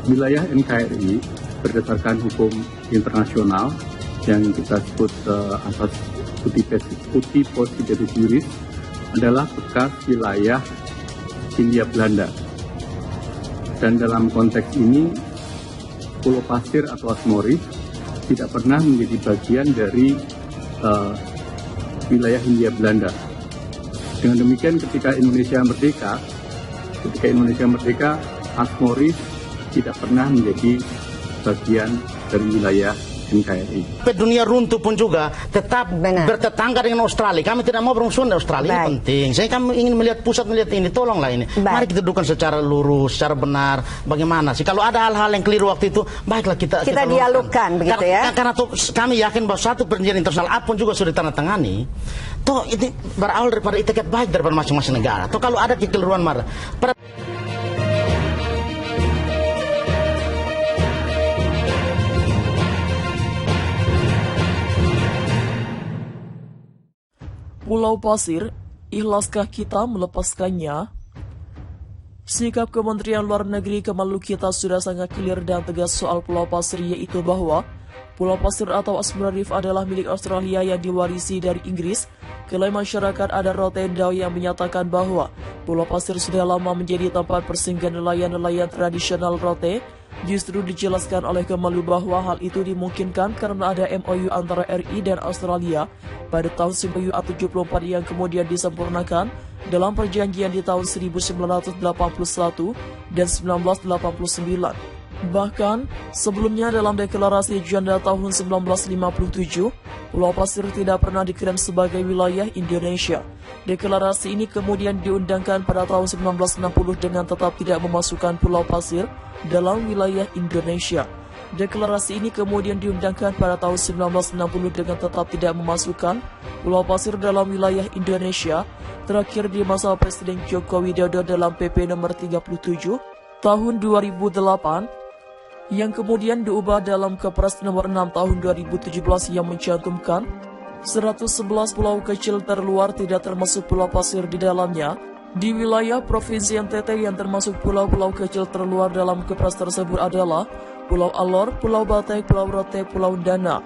Wilayah NKRI berdasarkan hukum internasional yang kita sebut asas uti possidetis juris adalah bekas wilayah Hindia Belanda. Dan dalam konteks ini, Pulau Pasir atau Asmori tidak pernah menjadi bagian dari wilayah Hindia Belanda. Dengan demikian ketika Indonesia merdeka, Asmori tidak pernah menjadi bagian dari wilayah NKRI. Dunia runtuh pun juga tetap bertetangga dengan Australia. Kami tidak mau bermusuhan dengan Australia. Ini penting. Kami ingin melihat pusat melihat ini. Tolonglah ini. Mari kita dudukkan secara lurus, secara benar. Bagaimana sih? Kalau ada hal-hal yang keliru waktu itu, baiklah kita dialogkan begitu ya. Karena kami yakin bahwa satu perjanjian internasional apapun juga sudah ditandatangani. Toh ini berawal daripada etiket baik daripada masing-masing negara. Toh kalau ada kekeliruan marah. Pulau Pasir, ikhlaskah kita melepaskannya? Sikap Kementerian Luar Negeri Kemlu kita sudah sangat clear dan tegas soal Pulau Pasir, yaitu bahwa Pulau Pasir atau Asmara Reef adalah milik Australia yang diwarisi dari Inggris. Klaim masyarakat adat Rotendao yang menyatakan bahwa Pulau Pasir sudah lama menjadi tempat persinggahan nelayan-nelayan tradisional Rote. Justru dijelaskan oleh Kemlu bahwa hal itu dimungkinkan karena ada MOU antara RI dan Australia pada tahun 1974 yang kemudian disempurnakan dalam perjanjian di tahun 1981 dan 1989. Bahkan, sebelumnya dalam deklarasi Juanda tahun 1957, Pulau Pasir tidak pernah diklaim sebagai wilayah Indonesia. Deklarasi ini kemudian diundangkan pada tahun 1960 dengan tetap tidak memasukkan Pulau Pasir dalam wilayah Indonesia. Deklarasi ini kemudian diundangkan pada tahun 1960 dengan tetap tidak memasukkan Pulau Pasir dalam wilayah Indonesia, terakhir di masa Presiden Joko Widodo dalam PP nomor 37 tahun 2008, yang kemudian diubah dalam Kepres nomor 6 tahun 2017 yang mencantumkan 111 pulau kecil terluar tidak termasuk Pulau Pasir di dalamnya. Di wilayah Provinsi NTT yang termasuk pulau-pulau kecil terluar dalam Kepres tersebut adalah Pulau Alor, Pulau Batek, Pulau Rote, Pulau Dana,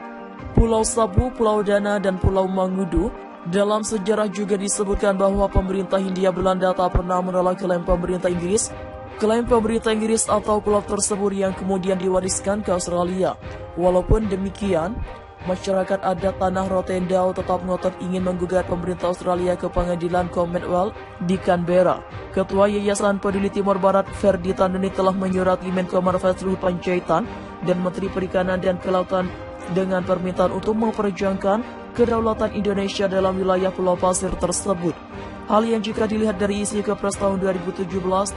Pulau Sabu, Pulau Dana, dan Pulau Mangudu. Dalam sejarah juga disebutkan bahwa pemerintah Hindia Belanda tak pernah menolak klaim pemerintah Inggris. Klaim pemerintah Inggris atau pulau tersebut yang kemudian diwariskan ke Australia. Walaupun demikian, masyarakat adat tanah Rotendao tetap ngotot ingin menggugat pemerintah Australia ke pengadilan Commonwealth di Canberra. Ketua Yayasan Peduli Timur Barat Ferdi Tanduni telah menyurati Menko Marves Luhut Panjaitan dan Menteri Perikanan dan Kelautan dengan permintaan untuk memperjuangkan kedaulatan Indonesia dalam wilayah Pulau Pasir tersebut. Hal yang jika dilihat dari isi Kepres tahun 2017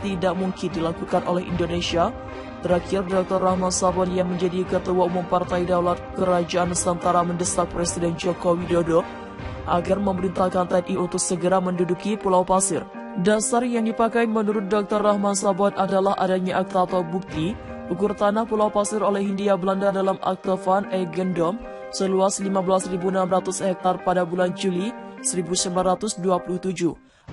tidak mungkin dilakukan oleh Indonesia. Terakhir, Dr. Rahman Sabon yang menjadi Ketua Umum Partai Daulat Kerajaan Nusantara mendesak Presiden Joko Widodo agar memerintahkan TNI untuk segera menduduki Pulau Pasir. Dasar yang dipakai menurut Dr. Rahman Sabon adalah adanya akta atau bukti ukur tanah Pulau Pasir oleh Hindia Belanda dalam Akte Van Eigendom seluas 15.600 hektar pada bulan Juli 1927.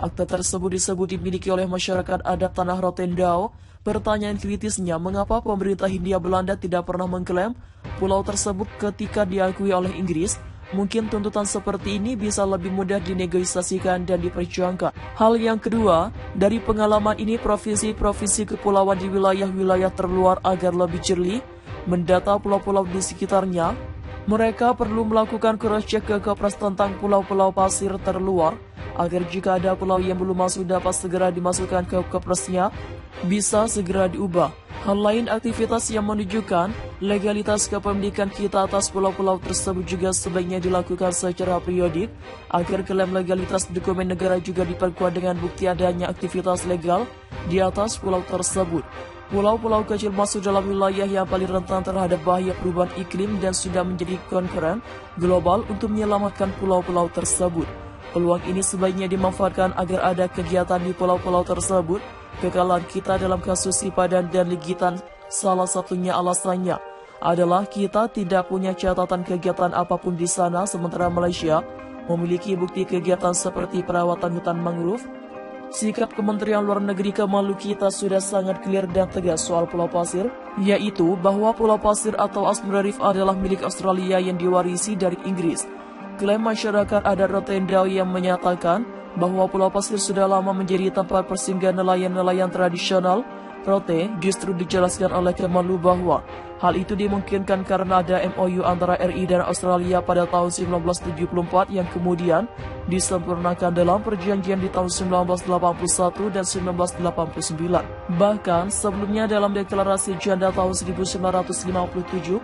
Akte tersebut disebut dimiliki oleh masyarakat adat tanah Rotendao. Pertanyaan kritisnya, mengapa pemerintah Hindia Belanda tidak pernah mengklaim pulau tersebut ketika diakui oleh Inggris? Mungkin tuntutan seperti ini bisa lebih mudah dinegosiasikan dan diperjuangkan. Hal yang kedua, dari pengalaman ini provinsi-provinsi kepulauan di wilayah-wilayah terluar agar lebih jeli mendata pulau-pulau di sekitarnya. Mereka perlu melakukan cross-check ke Kepres tentang pulau-pulau pasir terluar, agar jika ada pulau yang belum masuk dapat segera dimasukkan ke Kepresnya, bisa segera diubah. Hal lain, aktivitas yang menunjukkan legalitas kepemilikan kita atas pulau-pulau tersebut juga sebaiknya dilakukan secara periodik, agar klaim legalitas dokumen negara juga diperkuat dengan bukti adanya aktivitas legal di atas pulau tersebut. Pulau-pulau kecil masuk dalam wilayah yang paling rentan terhadap bahaya perubahan iklim dan sudah menjadi konkuren global untuk menyelamatkan pulau-pulau tersebut. Peluang ini sebaiknya dimanfaatkan agar ada kegiatan di pulau-pulau tersebut. Kekalahan kita dalam kasus Sipadan dan Ligitan salah satunya alasannya adalah kita tidak punya catatan kegiatan apapun di sana, sementara Malaysia memiliki bukti kegiatan seperti perawatan hutan mangrove, Sikap Kementerian Luar Negeri Kemlu kita sudah sangat clear dan tegas soal Pulau Pasir, yaitu bahwa Pulau Pasir atau Asmara Reef adalah milik Australia yang diwarisi dari Inggris. Klaim masyarakat adat Rotendao yang menyatakan bahwa Pulau Pasir sudah lama menjadi tempat persinggahan nelayan-nelayan tradisional Rote justru dijelaskan oleh Kemlu bahwa hal itu dimungkinkan karena ada MOU antara RI dan Australia pada tahun 1974 yang kemudian disempurnakan dalam perjanjian di tahun 1981 dan 1989. Bahkan sebelumnya dalam deklarasi Janda tahun 1957,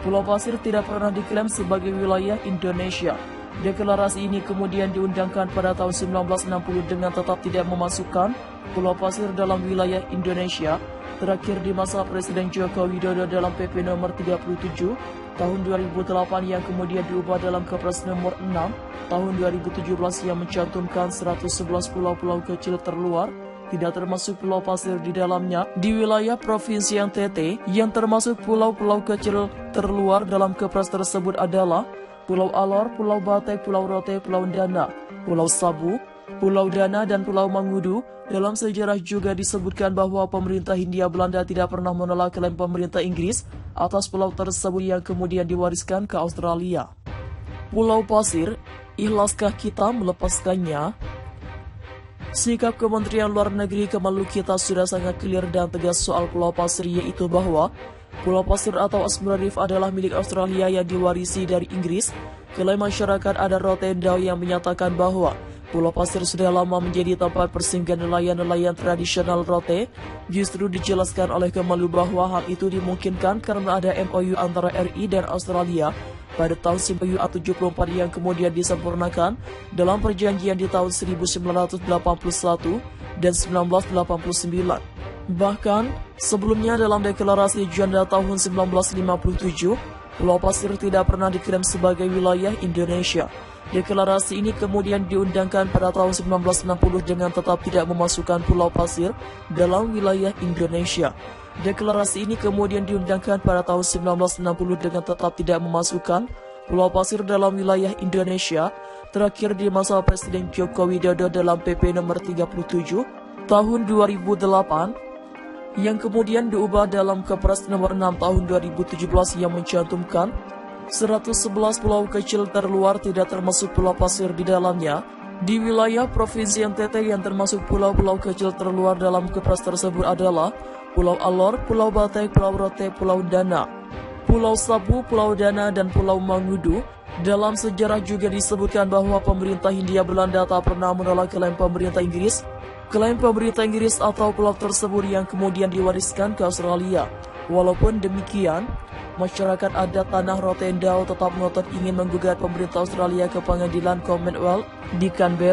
Pulau Pasir tidak pernah diklaim sebagai wilayah Indonesia. Deklarasi ini kemudian diundangkan pada tahun 1960 dengan tetap tidak memasukkan Pulau Pasir dalam wilayah Indonesia, terakhir di masa Presiden Joko Widodo dalam PP nomor 37 tahun 2008 yang kemudian diubah dalam Kepres nomor 6 tahun 2017 yang mencantumkan 111 pulau-pulau kecil terluar tidak termasuk Pulau Pasir di dalamnya di wilayah Provinsi NTT. Yang termasuk pulau-pulau kecil terluar dalam Kepres tersebut adalah Pulau Alor, Pulau Batek, Pulau Rote, Pulau Dana, Pulau Sabu, Pulau Dana, dan Pulau Mangudu. Dalam sejarah juga disebutkan bahwa pemerintah Hindia Belanda tidak pernah menolak klaim pemerintah Inggris atas pulau tersebut yang kemudian diwariskan ke Australia. Pulau Pasir, ikhlaskah kita melepaskannya? Sikap Kementerian Luar Negeri Kemlu kita sudah sangat clear dan tegas soal Pulau Pasir, yaitu bahwa Pulau Pasir atau Asmara Reef adalah milik Australia yang diwarisi dari Inggris. Klaim masyarakat adat Rotendao yang menyatakan bahwa Pulau Pasir sudah lama menjadi tempat persinggahan nelayan-nelayan tradisional Rote justru dijelaskan oleh Kemlu bahwa hal itu dimungkinkan karena ada MOU antara RI dan Australia pada tahun 1974 yang kemudian disempurnakan dalam perjanjian di tahun 1981 dan 1989. Bahkan, sebelumnya dalam deklarasi Janda tahun 1957, Pulau Pasir tidak pernah diklaim sebagai wilayah Indonesia. Deklarasi ini kemudian diundangkan pada tahun 1960 dengan tetap tidak memasukkan Pulau Pasir dalam wilayah Indonesia. Deklarasi ini kemudian diundangkan pada tahun 1960 dengan tetap tidak memasukkan Pulau Pasir dalam wilayah Indonesia, terakhir di masa Presiden Joko Widodo dalam PP nomor 37 tahun 2008 yang kemudian diubah dalam Kepres nomor 6 tahun 2017 yang mencantumkan 111 pulau kecil terluar tidak termasuk Pulau Pasir di dalamnya. Di wilayah Provinsi NTT yang termasuk pulau-pulau kecil terluar dalam Kepres tersebut adalah Pulau Alor, Pulau Batek, Pulau Rote, Pulau Dana, Pulau Sabu, Pulau Dana, dan Pulau Mangudu. Dalam sejarah juga disebutkan bahwa pemerintah Hindia Belanda tak pernah menolak klaim pemerintah Inggris. Klaim pemerintah Inggris atau pulau tersebut yang kemudian diwariskan ke Australia. Walaupun demikian, masyarakat adat tanah Rotendao tetap ngotot ingin menggugat pemerintah Australia ke pengadilan Commonwealth di Canberra.